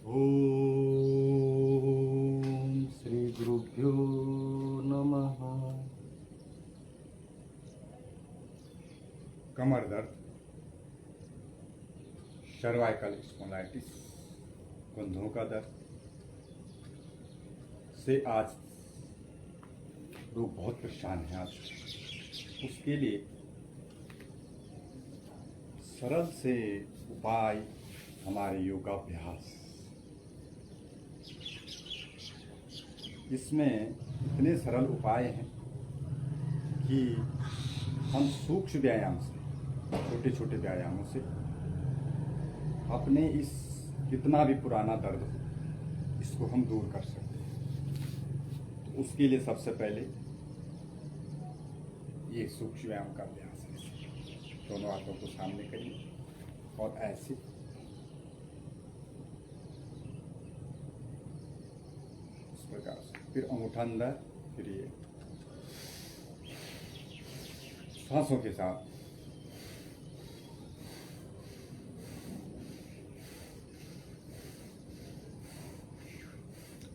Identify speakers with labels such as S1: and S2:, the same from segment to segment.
S1: ओम श्री गुरुभ्यो नमः। कमर दर्द, सर्वाइकल स्पॉन्डिलाइटिस, कंधों का दर्द से आज लोग बहुत परेशान हैं। आज उसके लिए सरल से उपाय हमारे योगाभ्यास। इसमें इतने सरल उपाय हैं कि हम सूक्ष्म व्यायाम से, छोटे छोटे व्यायामों से अपने इस कितना भी पुराना दर्द हो इसको हम दूर कर सकते हैं। तो उसके लिए सबसे पहले ये सूक्ष्म व्यायाम का अभ्यास है। दोनों हाथों को सामने करिए और ऐसे प्रकार से, फिर अंगूठा अंदर, फिर ये सांसों के साथ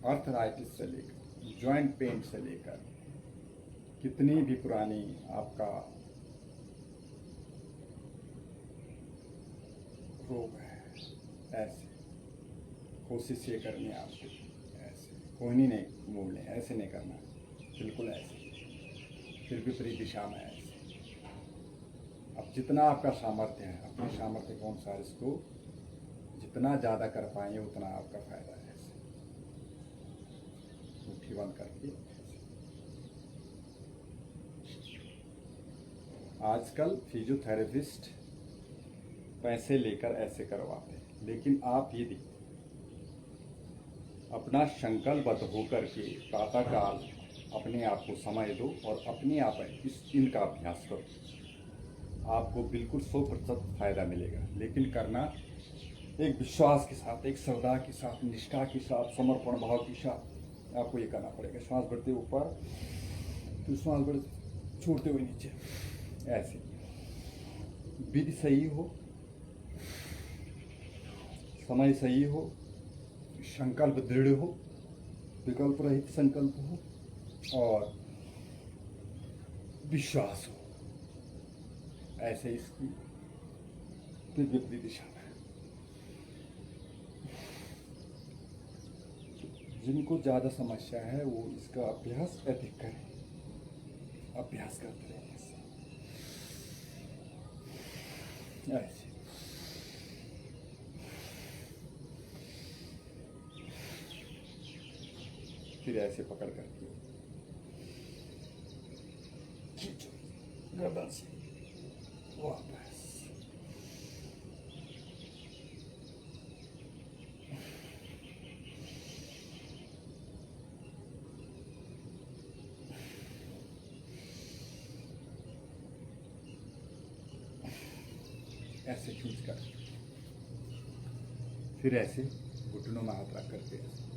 S1: आर्थराइटिस से लेकर जॉइंट पेन से लेकर कितनी भी पुरानी आपका रोग है, ऐसे कोशिश ये करनी है आपको। ऐसे कोहनी नहीं मोड़ने, ऐसे नहीं करना, बिल्कुल ऐसे, फिर विपरीत दिशा में ऐसे। अब जितना आपका सामर्थ्य है, अपने सामर्थ्य के अनुसार इसको जितना ज़्यादा कर पाएंगे उतना आपका फायदा है। ऐसे मुट्ठी बंद करके। आजकल फिजियोथेरेपिस्ट पैसे लेकर ऐसे करवाते हैं, लेकिन आप यदि अपना संकल्पबद्ध होकर के प्रातःकाल अपने आप को समय दो और अपने आप इनका अभ्यास करो, आपको बिल्कुल 100% फायदा मिलेगा। लेकिन करना एक विश्वास के साथ, एक श्रद्धा के साथ, निष्ठा के साथ, समर्पण भाव के साथ आपको ये करना पड़ेगा। श्वास बढ़ते ऊपर, फिर श्वास बढ़ते छोड़ते हुए नीचे, ऐसे। विधि सही हो, समय सही हो, संकल्प दृढ़ हो, विकल्प रहित संकल्प हो और विश्वास हो, ऐसे इसकी फिर विपरीत दिशा में। जिनको ज़्यादा समस्या है वो इसका अभ्यास अधिक करें, अभ्यास करते रहें ऐसे। फिर ऐसे पकड़ करके खींचो गर्दन से वापस। ऐसे खींच कर फिर ऐसे घुटनों में हाथ रख करके ऐसे।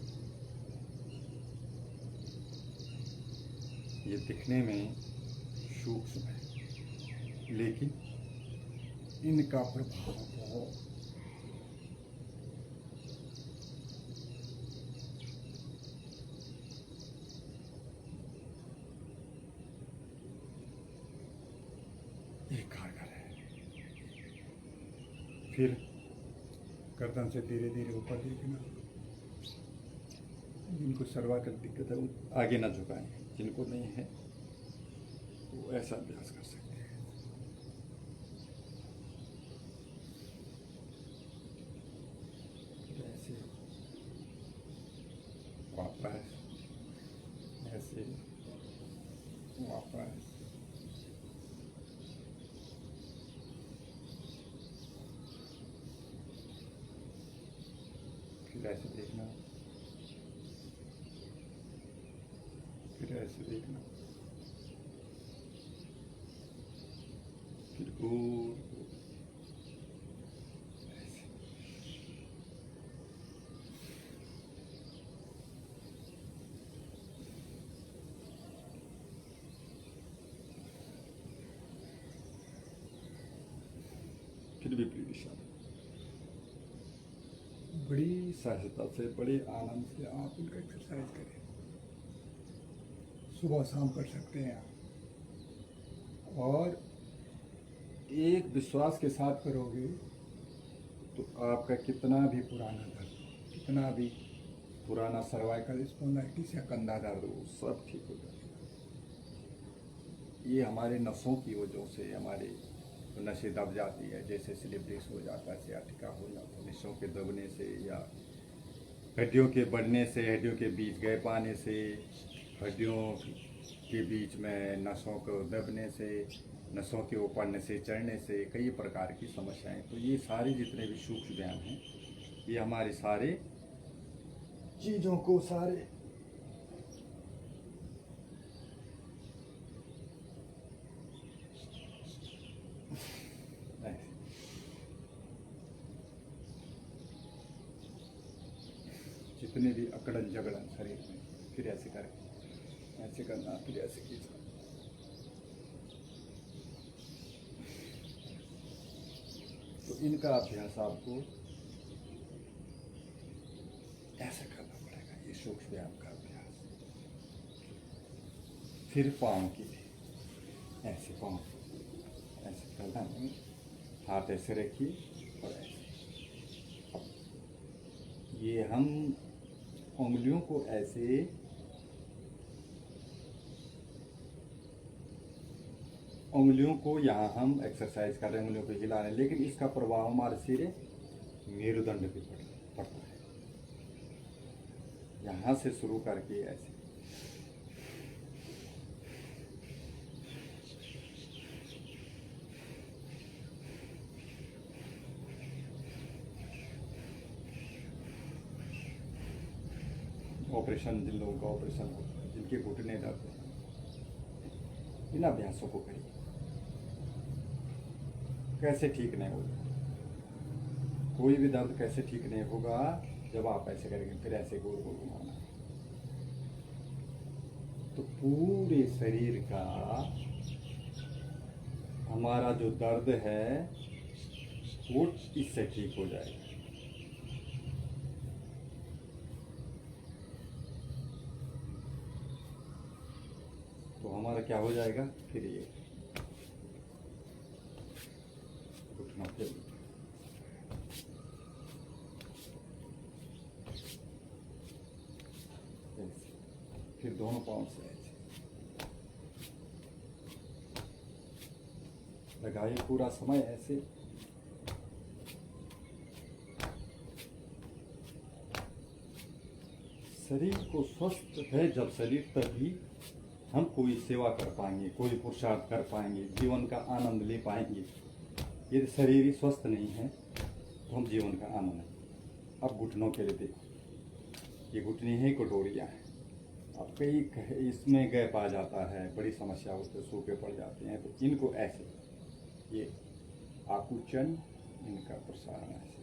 S1: ये दिखने में सूक्ष्म है, लेकिन इनका प्रभाव बहुत कारगर है। फिर गर्दन से धीरे धीरे ऊपर देखना। जिनको सर्वाइकल दिक्कत है वो आगे ना झुकाएं, जिनको नहीं है वो ऐसा अभ्यास कर सकते हैं। ऐसे वापस, ऐसे वापस, फिर ऐसे देखना, फिर ऐसे देखना, फिर गोल ऐसे। फिर विपरीत दिशा में बड़ी सहजता से, बड़े आनंद से आप इनका एक्सरसाइज करें। सुबह शाम कर सकते हैं आप, और एक विश्वास के साथ करोगे तो आपका कितना भी पुराना दर्द, कितना भी पुराना सर्वाइकल स्पॉन्डिलाइटिस या कंधा दर्द हो, सब ठीक हो जाएगा। ये हमारे नसों की वजह से, हमारे नसें दब जाती है, जैसे स्लिप डिस्क हो जाता है, सियाटिका हो जाता है, नसों के दबने से या हड्डियों के बढ़ने से, हड्डियों के बीच गैप आने से, हड्डियों के बीच में नसों को दबने से, नसों के ऊपर नसें चढ़ने से, कई प्रकार की समस्याएं। तो ये सारे जितने भी सूक्ष्म व्यायाम हैं, ये हमारे सारे चीज़ों को, सारे जितने भी अकड़न जगड़न शरीर में, फिर ऐसे करके ऐसे करना, फिर ऐसे खींचना। तो इनका अभ्यास आपको ऐसे करना पड़ेगा, ये सूक्ष्म व्यायाम का अभ्यास। फिर पाँव की भी ऐसे, पाँव ऐसे करना नहीं, हाथ ऐसे रखिए और ऐसे। ये हम उंगलियों को ऐसे उंगलियों को यहाँ हम एक्सरसाइज कर रहे हैं, उंगलियों को हिला रहे हैं, लेकिन इसका प्रभाव हमारे सिरे मेरुदंड पे पड़ता है। यहाँ से शुरू करके ऐसे, ऑपरेशन, जिन लोगों का ऑपरेशन होता है, जिनके घुटने दर्द होता है, इन अभ्यासों को करिए। कैसे ठीक नहीं होगा, कोई भी दर्द कैसे ठीक नहीं होगा जब आप ऐसे करेंगे। फिर ऐसे गोल गोल घुमाना, तो पूरे शरीर का हमारा जो दर्द है वो इससे ठीक हो जाएगा। तो हमारा क्या हो जाएगा, फिर ये उठना, फिर दोनों पाँव से ऐसे लगाइए पूरा समय ऐसे। शरीर को स्वस्थ है जब शरीर, तभी हम कोई सेवा कर पाएंगे, कोई पुरुषार्थ कर पाएंगे, जीवन का आनंद ले पाएंगे। यदि शरीर ही स्वस्थ नहीं है तो हम जीवन का आनंद नहीं। अब घुटनों के लिए देखो, ये घुटने ही कटोरियाँ हैं। अब कई इसमें गैप आ जाता है, बड़ी समस्या होती है, सूखे पड़ जाते हैं। तो इनको ऐसे, ये आकुचन, इनका प्रसारण ऐसे।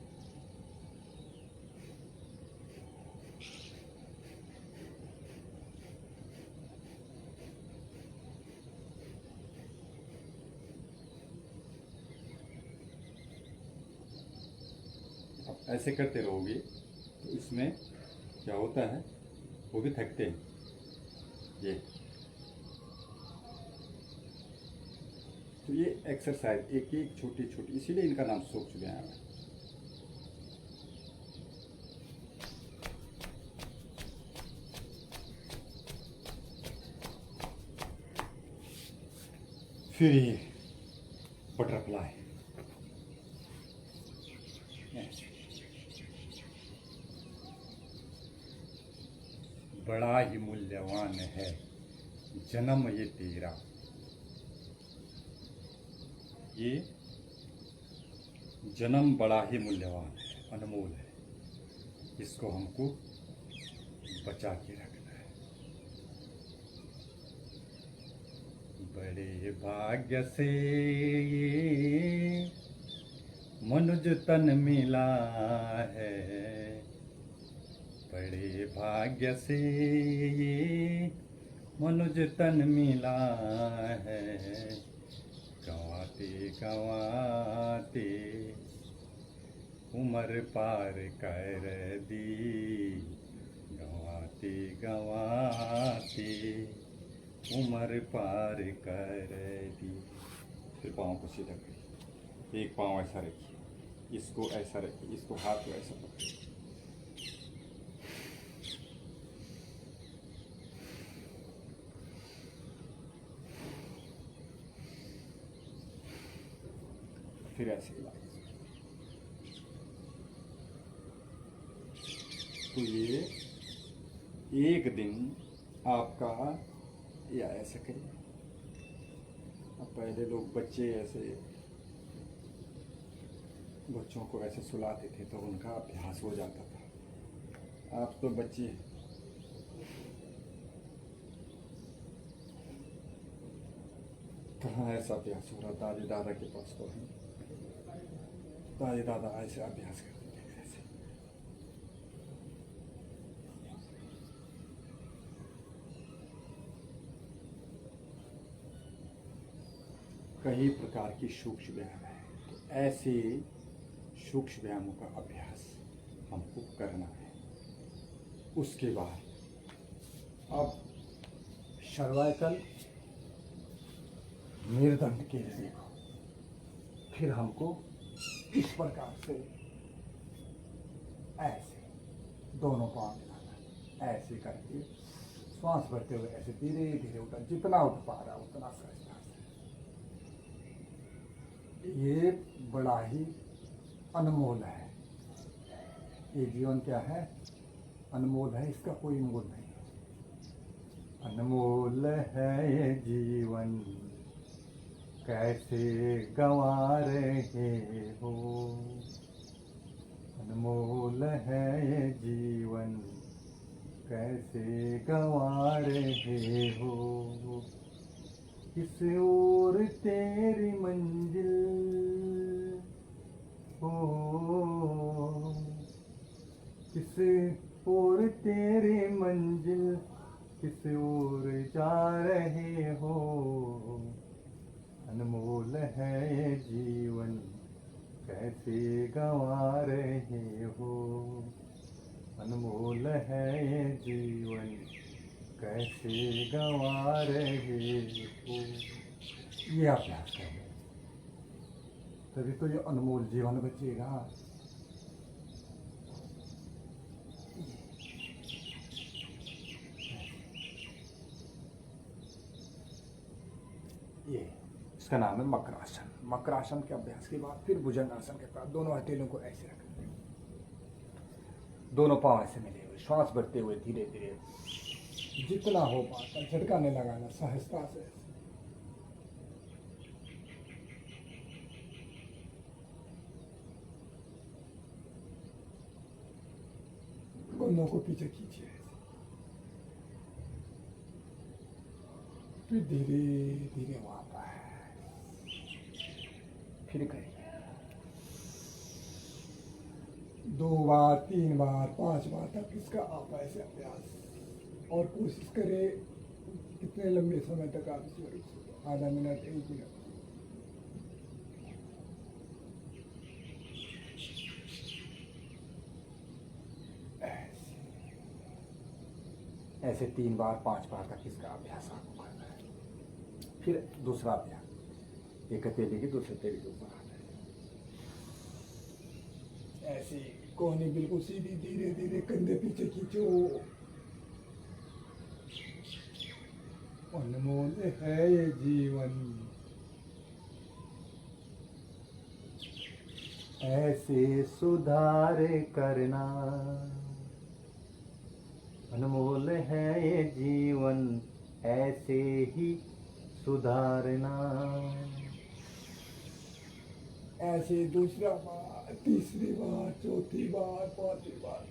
S1: अब ऐसे करते रहोगे तो इसमें क्या होता है, वो भी थकते हैं। ये तो ये एक्सरसाइज एक एक छोटी छोटी, इसीलिए इनका नाम सूक्ष्म व्यायाम है। फिर ये बटरफ्लाई, बड़ा ही मूल्यवान है जन्म ये तेरा। ये जन्म बड़ा ही मूल्यवान है, अनमोल है, इसको हमको बचा के रखना है। बड़े भाग्य से ये मनुज तन मिला है, बड़े भाग्य से ये मनुज तन मिला है, गंवाते गंवाते उम्र पार कर दी गंवाते गंवाते, उम्र पार कर दी। फिर पाँव को सीधा करिए, एक पाँव ऐसा रखिए, इसको ऐसा रखिए, इसको हाथ को ऐसा पकड़िए। फिर ऐसे हिलाइए। तो ये एक दिन आपका, या ऐसा करिए। अब पहले लोग बच्चे ऐसे, बच्चों को ऐसे सुलाते थे तो उनका अभ्यास हो जाता था। आप तो बच्चे कहाँ ऐसा अभ्यास हो रहा। दादी दादा के पास तो है, दादी दादा ऐसे अभ्यास करते थे ऐसे। कई प्रकार की सूक्ष्म व्यायाम है, तो ऐसे सूक्ष्म व्यायामों का अभ्यास हमको करना है। उसके बाद अब सर्वाइकल मेरुदंड के लिए देखो। फिर हमको इस प्रकार से ऐसे दोनों पाँव मिलाना, ऐसे करके श्वास भरते हुए ऐसे धीरे धीरे उठा, जितना उठ पा रहा उतना सहजता से। ये बड़ा ही अनमोल है। ये जीवन क्या है? अनमोल है, इसका कोई मोल नहीं। अनमोल है ये जीवन, कैसे गंवा रहे हो। अनमोल है ये जीवन, कैसे गंवा रहे हो। किस ओर तेरी मंजिल हो, किस ओर तेरी मंजिल, किस ओर जा रहे हो। अनमोल है ये जीवन, कैसे गंवा रहे हो। अनमोल है ये जीवन, कैसे गंवा रहे हो। ये अभ्यास करें, तभी तो ये अनमोल जीवन बचेगा। ये इसका नाम है मकरासन। मकरासन के अभ्यास के बाद फिर भुजंगासन के बाद दोनों हथेलियों को ऐसे रखना, दोनों पांव ऐसे मिले हुए, श्वास भरते हुए धीरे धीरे जितना हो पाता झटकाने लगाना सहजता से। दोनों को पीछे खींचिए, फिर धीरे धीरे वापस, फिर करिए 2 बार 3 बार 5 बार तक इसका आप ऐसे अभ्यास। और कोशिश करें कितने लंबे समय तक आप इसमें, आधा मिनट 1 मिनट। ऐसे 3 बार 5 बार तक इसका अभ्यास आपको करना है। फिर दूसरा अभ्यास, एक हथेली की दूसरे हथेली के ऊपर आता है, ऐसे कोहनी बिल्कुल सीधी, धीरे धीरे कंधे पीछे खींचो। अनमोल है ये जीवन, ऐसे सुधार करना। अनमोल है ये जीवन, ऐसे ही सुधारना। ऐसे दूसरा बार, तीसरी बार, चौथी बार, 5वीं बार।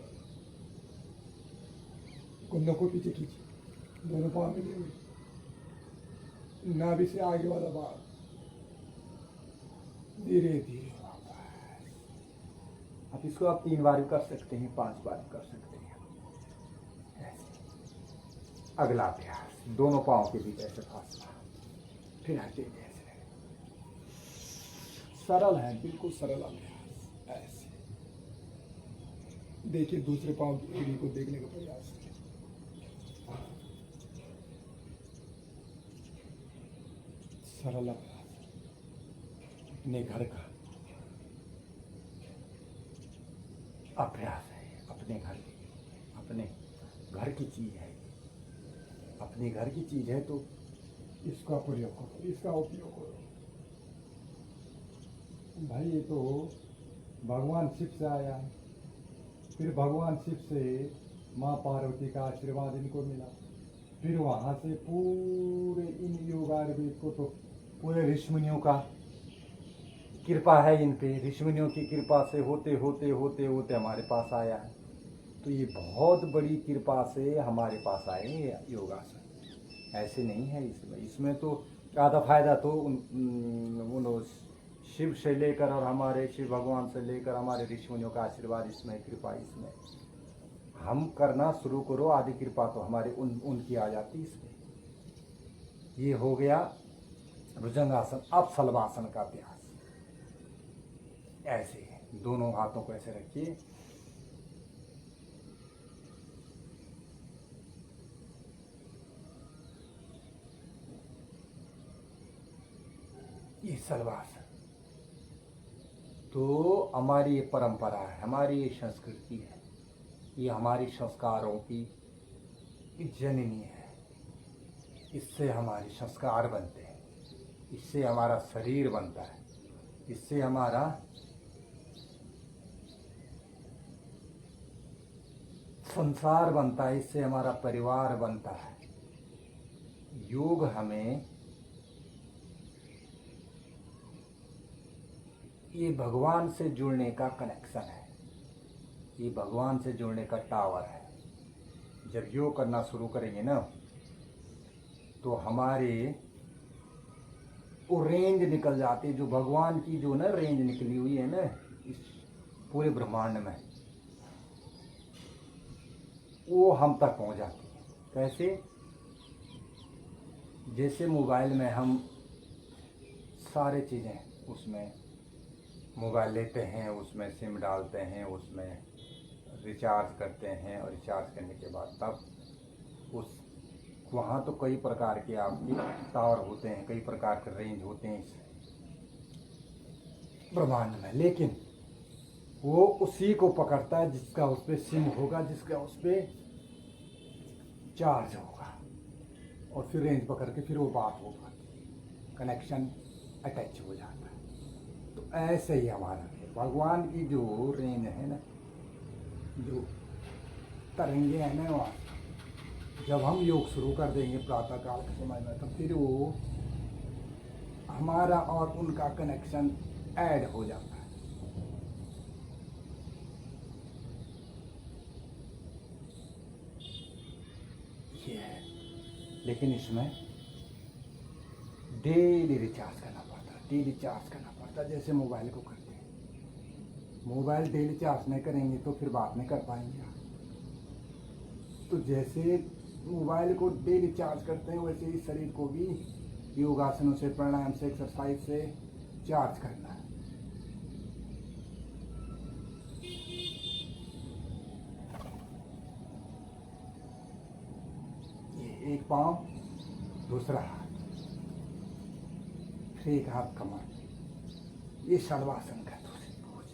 S1: कुंदों को पीछे खींचिए, दोनों पाँव मिले हुए, नाभि से आगे वाला भाग, धीरे धीरे वापस। अब इसको आप 3 बार भी कर सकते हैं, 5 बार भी कर सकते हैं। अगला अभ्यास, दोनों पाँव के बीच ऐसे फासला, फिर हटे ऐसे। सरल है, बिल्कुल सरल अभ्यास। ऐसे
S2: देखिए दूसरे पाँव की एड़ी को देखने का प्रयास। सरल अभ्यास अपने घर का अभ्यास है, अपने घर की चीज है, अपने घर की चीज है तो इसका प्रयोग करो, इसका उपयोग करो। भाई ये तो भगवान शिव से आया है, फिर भगवान शिव से माँ पार्वती का आशीर्वाद इनको मिला, फिर वहाँ से पूरे इन योग आयुर्वेद को तो पूरे ऋषि मुनियों का कृपा है इन पे, ऋषि मुनियों की कृपा से होते होते होते होते हमारे पास आया है। तो ये बहुत बड़ी कृपा से हमारे पास आए ये योगासन, ऐसे नहीं है। इसमें तो ज़्यादा फायदा तो उन शिव से लेकर और हमारे शिव भगवान से लेकर हमारे ऋषि मुनियों का आशीर्वाद इसमें, कृपा इसमें। हम करना शुरू करो, आदि कृपा तो हमारे उनकी आ जाती इसमें। ये हो गया भुजंगासन। अब शलभासन का अभ्यास। ऐसे दोनों हाथों को ऐसे रखिए, ये शलभासन तो हमारी ये परंपरा है, हमारी ये संस्कृति है, ये हमारी संस्कारों की जननी है। इससे हमारे संस्कार बनते हैं, इससे हमारा शरीर बनता है, इससे हमारा संसार बनता है, इससे हमारा परिवार बनता है। योग हमें ये भगवान से जुड़ने का कनेक्शन है, ये भगवान से जुड़ने का टावर है। जब योग करना शुरू करेंगे ना तो हमारे वो रेंज निकल जाती है, जो भगवान की जो ना रेंज निकली हुई है ना इस पूरे ब्रह्मांड में, वो हम तक पहुंच जाती है। कैसे? जैसे मोबाइल में हम सारे चीज़ें उसमें मोबाइल लेते हैं, उसमें सिम डालते हैं, उसमें रिचार्ज करते हैं और रिचार्ज करने के बाद तब उस वहाँ तो कई प्रकार के आपके टावर होते हैं, कई प्रकार के रेंज होते हैं इस ब्रह्मांड में, लेकिन वो उसी को पकड़ता है जिसका उस पर सिम होगा, जिसका उस पर चार्ज होगा, और फिर रेंज पकड़ के फिर वो बात हो पाती है, कनेक्शन अटैच हो जाता है। तो ऐसे ही हमारा भगवान की जो रेंज है ना, जो तरंगे हैं ना, वहाँ जब हम योग शुरू कर देंगे प्रातः काल के समय में, तो फिर वो हमारा और उनका कनेक्शन ऐड हो जाता है। ये है, लेकिन इसमें डेली रिचार्ज करना पड़ता है, डेली चार्ज करना पड़ता है, जैसे मोबाइल को करते हैं। मोबाइल डेली चार्ज नहीं करेंगे तो फिर बात नहीं कर पाएंगे। तो जैसे मोबाइल को डेली चार्ज करते हैं, वैसे ही शरीर को भी योगासनों से, प्राणायाम से, एक्सरसाइज से चार्ज करना है। ये एक पांव, दूसरा हाथ, फिर एक हाथ कमर, ये शलभासन का दूसरी पोज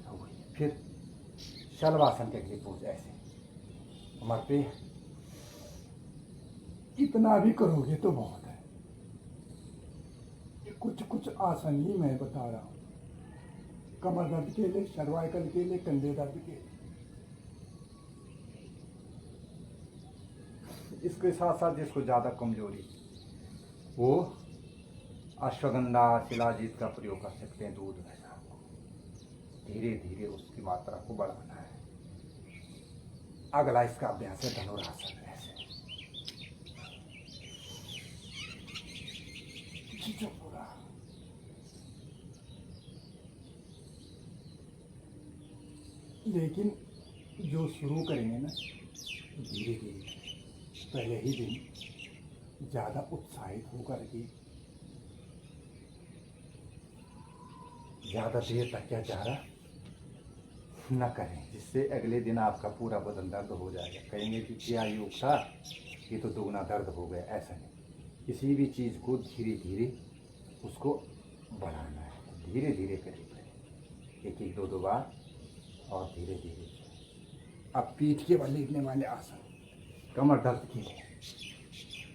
S2: हो गई। फिर शलभासन के अगली पोज ऐसे कमर पे, इतना भी करोगे तो बहुत है। कुछ कुछ आसन ही मैं बता रहा हूँ, कमर दर्द के लिए, सर्वाइकल के लिए, कंधे दर्द के लिए। इसके साथ साथ जिसको ज़्यादा कमजोरी, वो अश्वगंधा, शिलाजीत का प्रयोग कर सकते हैं दूध में। धीरे धीरे उसकी मात्रा को बढ़ाना है। अगला इसका अभ्यास है धनुरासन। पूरा लेकिन जो शुरू करेंगे ना धीरे धीरे, पहले ही दिन ज़्यादा उत्साहित होकर के ज़्यादा देर तक क्या जा रहा न करें, जिससे अगले दिन आपका पूरा बदन दर्द हो जाएगा। कहेंगे कि क्या योग था, ये तो दुगना दर्द हो गया। ऐसा नहीं, किसी भी चीज़ को धीरे धीरे उसको बढ़ाना है, धीरे धीरे करिए, एक एक दो दो बार और धीरे धीरे। अब पीठ के बल लेटने वाले आसन, कमर दर्द के लिए,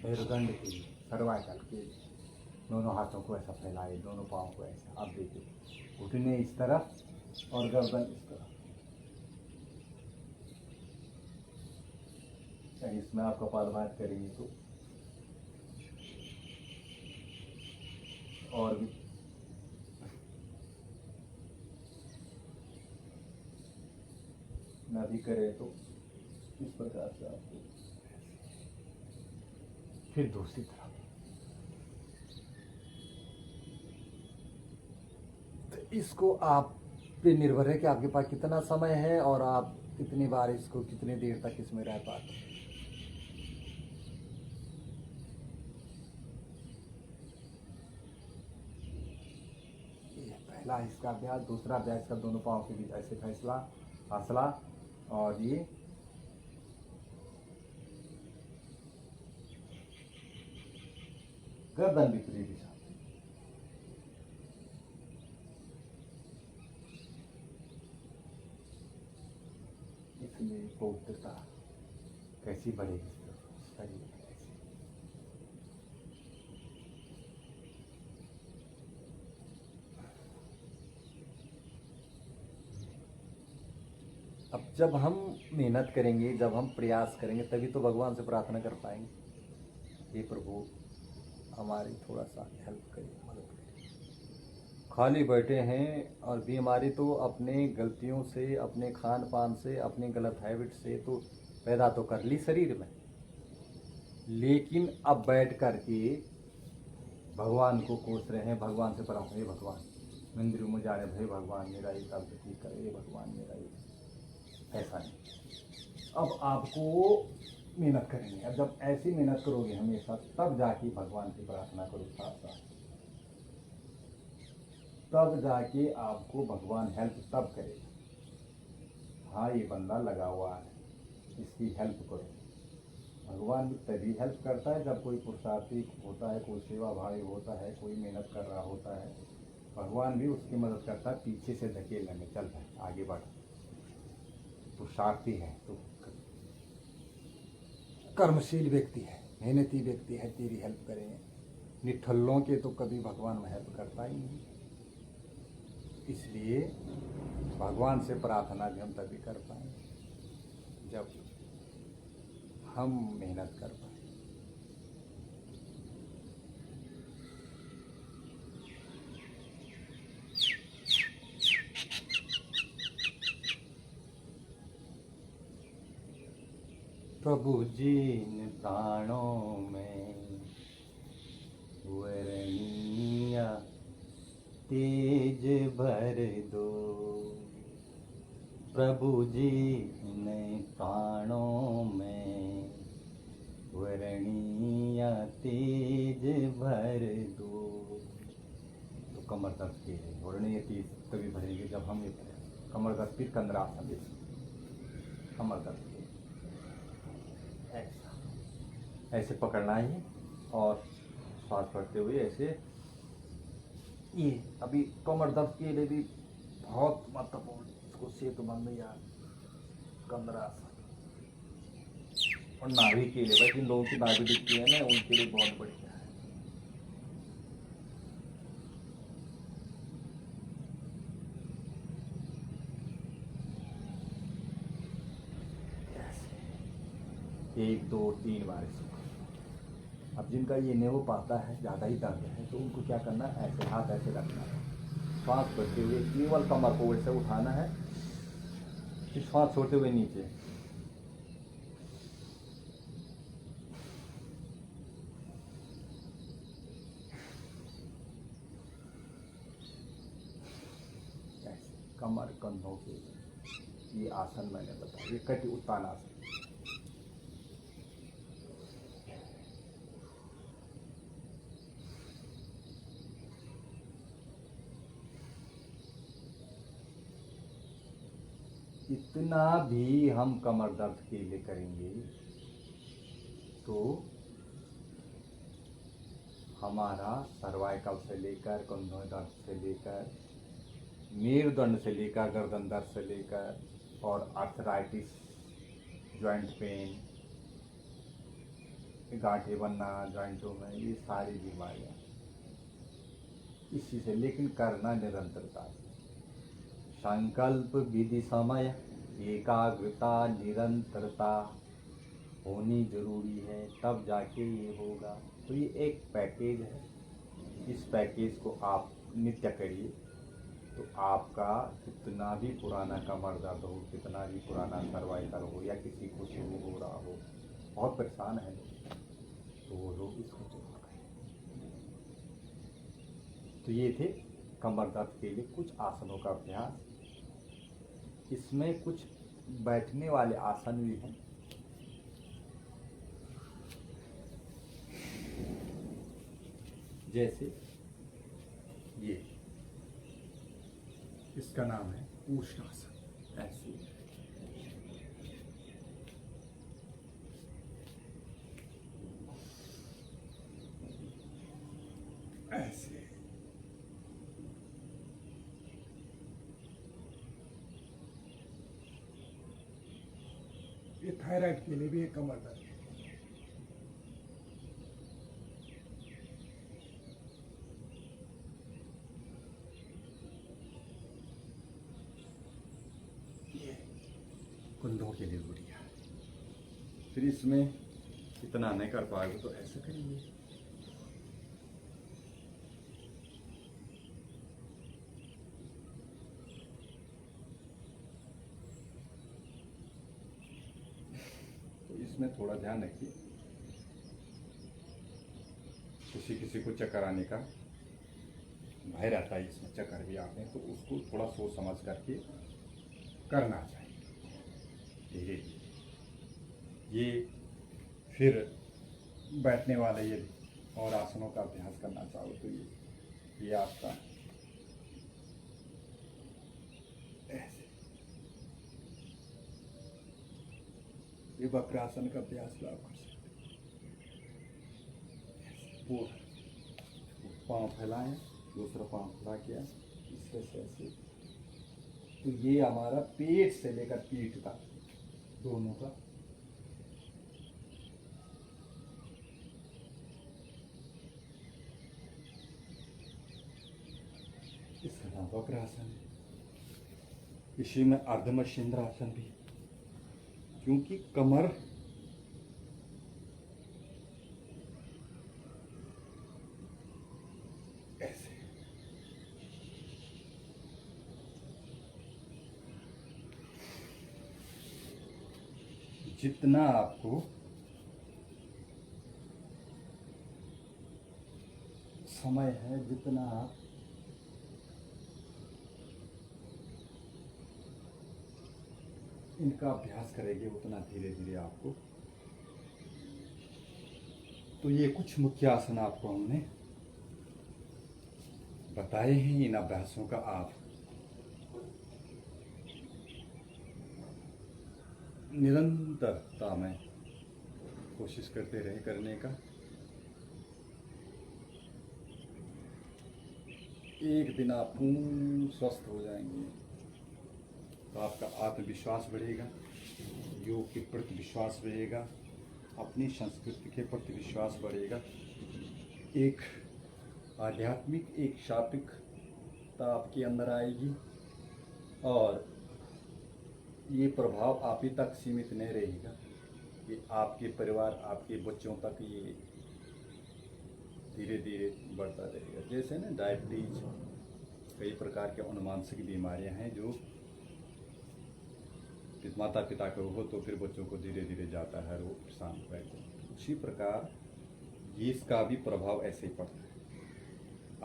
S2: मेरुदंड के लिए, सर्वाइकल के लिए, दोनों हाथों को ऐसा फैलाए, दोनों पाँव को ऐसा। अब देखिए, घुटने इस तरफ और गर्दन इस तरफ। इसमें आप कपालभाति करेंगे तो और भी ना भी करें तो इस प्रकार से आपको। फिर दूसरी तरफ, तो इसको आप पे निर्भर है कि आपके पास कितना समय है और आप कितनी बार इसको, कितनी देर तक इसमें रह पाते हैं। ये पहला इसका अभ्यास। दूसरा अभ्यास का दोनों पाँव के बीच ऐसे फैसला फासला, और ये गर्दन विपरीत दिशा। इसलिए पवित्रता कैसी बढ़ेगी शरीर में। अब जब हम मेहनत करेंगे, जब हम प्रयास करेंगे, तभी तो भगवान से प्रार्थना कर पाएंगे, हे प्रभु हमारी थोड़ा सा हेल्प करिए, मदद करिए। खाली बैठे हैं और बीमारी तो अपने गलतियों से, अपने खान पान से, अपनी गलत हैबिट से तो पैदा तो कर ली शरीर में, लेकिन अब बैठ कर के भगवान को कोस रहे हैं, भगवान से प्रार्थना, हे भगवान मंदिर में जाने भाई, भगवान मेरा ये दर्द ठीक करे, हे भगवान मेरा ये। ऐसा नहीं, अब आपको मेहनत करेंगे। अब जब ऐसी मेहनत करोगे हमेशा, तब जाके भगवान की प्रार्थना करो साथ साथ, तब जाके आपको भगवान हेल्प तब करेगा। हाँ, ये बंदा लगा हुआ है, इसकी हेल्प करो। भगवान भी तभी हेल्प करता है जब कोई पुरुषार्थी होता है, कोई सेवा भावी होता है, कोई मेहनत कर रहा होता है, भगवान भी उसकी मदद करता है। पीछे से धकेलने में चल रहा है, आगे बढ़, पुरुषार्थी है तो कर्मशील व्यक्ति है, मेहनती व्यक्ति है, तेरी हेल्प करेंगे। निठल्लों के तो कभी भगवान में हेल्प करता ही नहीं। इसलिए भगवान से प्रार्थना भी हम तभी कर पाएंगे जब हम मेहनत कर पाए। प्रभु जी इन प्राणों में वर्णीय तेज भर दो, प्रभु जी इन प्राणों में वर्णीय तेज भर दो। तो कमर दर्द के लिए वर्णीय तेज तभी भरेंगे जब हम ये करें। कमर दर्द, फिर कंदरासन, कमर दर्द ऐसा ऐसे पकड़ना है और श्वास भरते हुए ऐसे। ये अभी कमर दर्द के लिए भी बहुत महत्वपूर्ण, इसको सेतुबंद या कंदरासन। और नाभि के लिए, भाई जिन लोगों की नाभि दिखती है ना, उनके लिए बहुत बढ़िया है। एक दो तीन बार इसको। अब जिनका ये नहीं हो पाता है, ज़्यादा ही दर्द है, तो उनको क्या करना है, ऐसे हाथ ऐसे रखना है, श्वास भरते हुए केवल कमर को वैसे उठाना है, फिर श्वास छोड़ते हुए नीचे। ऐसे कमर कंधों के, ये आसन मैंने बताया, ये कटि उत्तान आसन। इतना भी हम कमर दर्द के लिए करेंगे तो हमारा सर्वाइकल से लेकर कंधों दर्द से लेकर मेरुदंड से लेकर गर्दन दर्द से लेकर और आर्थराइटिस, जॉइंट पेन, गांठें बनना जॉइंटों में, ये सारी बीमारियां इसी से। लेकिन करना निरंतरता, संकल्प, विधि, समय, एकाग्रता, निरंतरता होनी जरूरी है, तब जाके ये होगा। तो ये एक पैकेज है, इस पैकेज को आप नित्य करिए तो आपका कितना भी पुराना कमर दर्द हो, कितना भी पुराना सर्वाइकल हो, या किसी को शुरू हो रहा हो, बहुत परेशान है लोग, तो वो लोग इसको जरूर करें। तो ये थे कमर दर्द के लिए कुछ आसनों का अभ्यास। इसमें कुछ बैठने वाले आसन भी हैं, जैसे ये, इसका नाम है उष्णासन। ऐसे ऐसे ये थायराइड के लिए भी एक कमर दर्द है। ये कुंधों के लिए बढ़िया है। फिर इसमें इतना नहीं कर पाओगे तो ऐसे करिए, इसमें थोड़ा ध्यान रखिए। किसी किसी को चक्कर आने का भय रहता है, इसमें चक्कर भी आते हैं, तो उसको थोड़ा सोच समझ करके करना चाहिए धीरे धीरे। ये फिर बैठने वाले ये और आसनों का अभ्यास करना चाहो तो ये आपका ऐसे, ये वक्रासन का अभ्यास भी आप कर सकते हैं। पूरा पाँव फैलाएं, दूसरा पाँव फैला किया, इससे से ऐसे। तो ये हमारा पेट से लेकर पीठ का दोनों का इसका नाम वक्रासन है। इसी में अर्धमशींद्रासन भी, क्योंकि कमर ऐसे, जितना आपको समय है, जितना आप इनका अभ्यास करेंगे उतना धीरे धीरे आपको। तो ये कुछ मुख्य आसन आपको हमने बताए हैं। इन अभ्यासों का आप निरंतरता में कोशिश करते रहे करने का। एक दिन आप पूर्ण स्वस्थ हो जाएंगे, तो आपका आत्मविश्वास बढ़ेगा, योग के प्रति विश्वास बढ़ेगा, अपनी संस्कृति के प्रति विश्वास बढ़ेगा, एक आध्यात्मिक, एक सात्विकता आपके अंदर आएगी, और ये प्रभाव आप ही तक सीमित नहीं रहेगा, ये आपके परिवार, आपके बच्चों तक ये धीरे धीरे बढ़ता रहेगा। जैसे ना डायबिटीज, कई प्रकार के अनुवांशिक बीमारियां हैं जो माता पिता को हो तो फिर बच्चों को धीरे धीरे जाता है, वो परेशान रहते हैं। उसी प्रकार ये इसका भी प्रभाव ऐसे ही पड़ता है।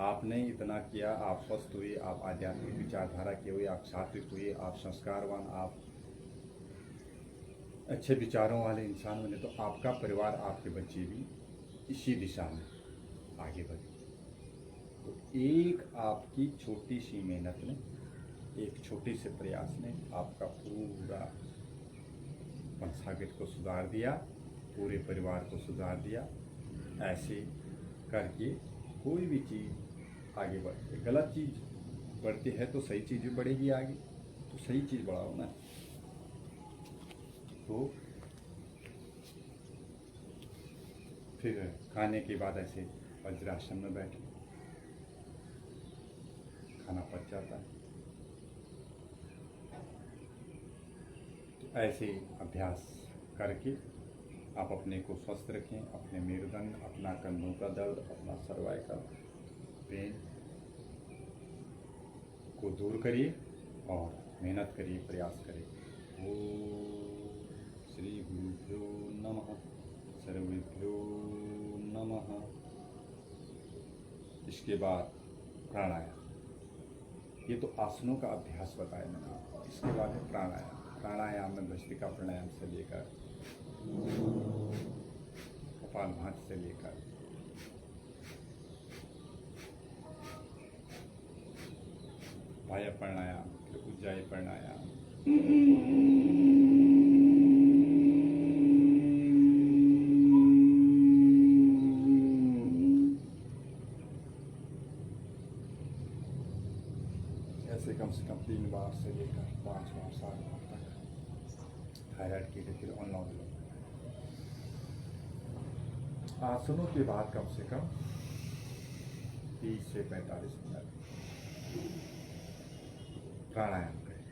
S2: आपने इतना किया, आप स्वस्थ हुए, आप आध्यात्मिक विचारधारा के हुए, आप सात्विक हुए, आप संस्कारवान, आप अच्छे विचारों वाले इंसान बने, तो आपका परिवार, आपके बच्चे भी इसी दिशा में आगे बढ़े। तो एक आपकी छोटी सी मेहनत ने
S1: एक छोटे से प्रयास ने आपका पूरा पंचांग को सुधार दिया, पूरे परिवार को सुधार दिया। ऐसे करके कोई भी चीज़ आगे बढ़ती है, गलत चीज़ बढ़ती है तो सही चीज़ भी बढ़ेगी आगे, तो सही चीज़ बढ़ाओ ना। तो फिर खाने के बाद ऐसे वज्रासन में बैठे, खाना पच जाता है। तो ऐसे अभ्यास करके आप अपने को स्वस्थ रखें, अपने मेरुदंड, अपना कंधों का दर्द, अपना सर्वाइकल पेन को दूर करिए और मेहनत करिए, प्रयास करिए। ओम श्री गुरुभ्यो नमः, सर्वेभ्यो नमः। इसके बाद प्राणायाम, ये तो आसनों का अभ्यास बताया मैंने आपको। इसके बाद है प्राणायाम। प्राणायाम में भस्त्रिका प्राणायाम से लेकर कपालभाति से लेकर वायु प्राणायाम, फिर उज्जाई प्राणायाम, ऐसे कम से कम 3 बार से लेकर 5 बार 7 बार तक थायराइड के लिए फिर अनुलोम। आसनों के बाद कम से कम 30 से 45 मिनट प्राणायाम करें।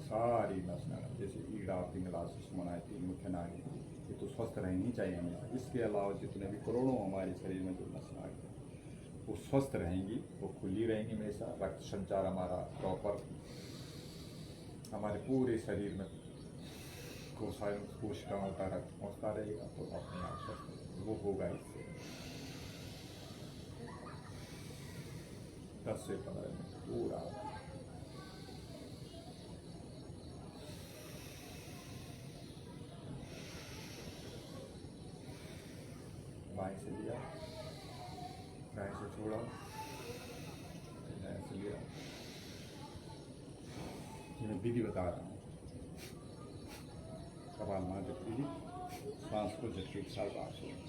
S1: सारी नस नाड़ी जैसे ईड़ा, पिंगला, सुषुम्ना, तीन मुख्य नाड़ी, ये तो स्वस्थ रहनी चाहिए हमेशा। इसके अलावा जितने भी करोड़ों हमारे शरीर में जो नस नाड़ी वो स्वस्थ रहेंगी, वो खुली रहेंगी हमेशा। रक्त संचार हमारा प्रॉपर हमारे पूरे शरीर में कोशिकाओं का रक्त पहुँचता रहेगा, तो अपने आप स्वस्थ वो होगा। इससे 10 से 15 मिनट पूरा बाएं से लिया, दाएं से छोड़ा, दाएं से लिया। ये मैं विधि बता रहा हूँ। कपालभाति विधि, सांस को झटके के साथ बाहर छोड़ना,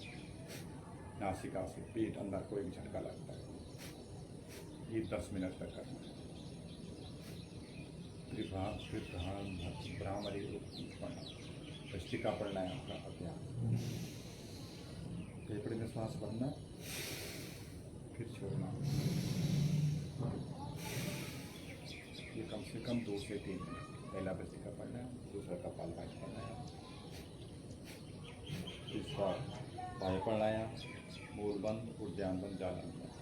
S1: नासिका से पेट अंदर को एक झटका लगता है, ये 10 मिनट तक करना है। भ्रामरी भस्त्रिका प्राणायाम का अभ्यास। फेफड़े में सांस भरना, फिर छोड़ना। ये कम से कम 2 से 3 मिनट। पहला भस्त्रिका प्राणायाम, दूसरा कपालभाति प्राणायाम, तीसरा वायु प्राणायाम, मूल बंद, उद्यान बंद, जालन बंद।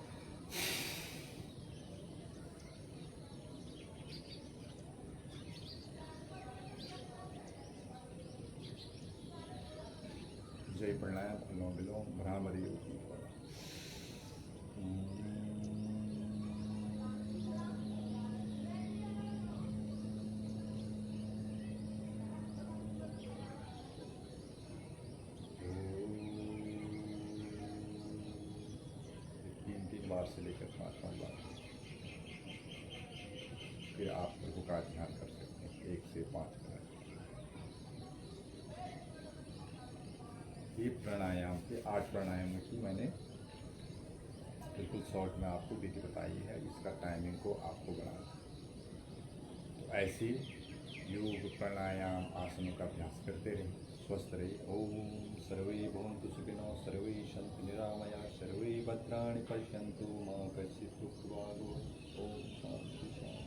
S1: जय प्राणायाम, अनुलोम विलोम, भ्रामरी योगी। तीन बार से लेकर 5 बार। फिर आप प्रभु का ध्यान कर सकते हैं 1 से 5 मिनट। ये प्राणायाम के 8 प्राणायामों की मैंने बिल्कुल शॉर्ट में आपको विधि बताई है। इसका टाइमिंग को आपको बनाना। तो ऐसे योग, प्राणायाम, आसनों का अभ्यास करते रहिए, स्वस्थ रहिए। ओम सर्वे भवन्तु सुखिनः, सर्वे सन्तु निरामयाः, सर्वे भद्राणि पश्यन्तु मा कश्चित् दुःखभाग् भवेत्। ओम शांति शांति।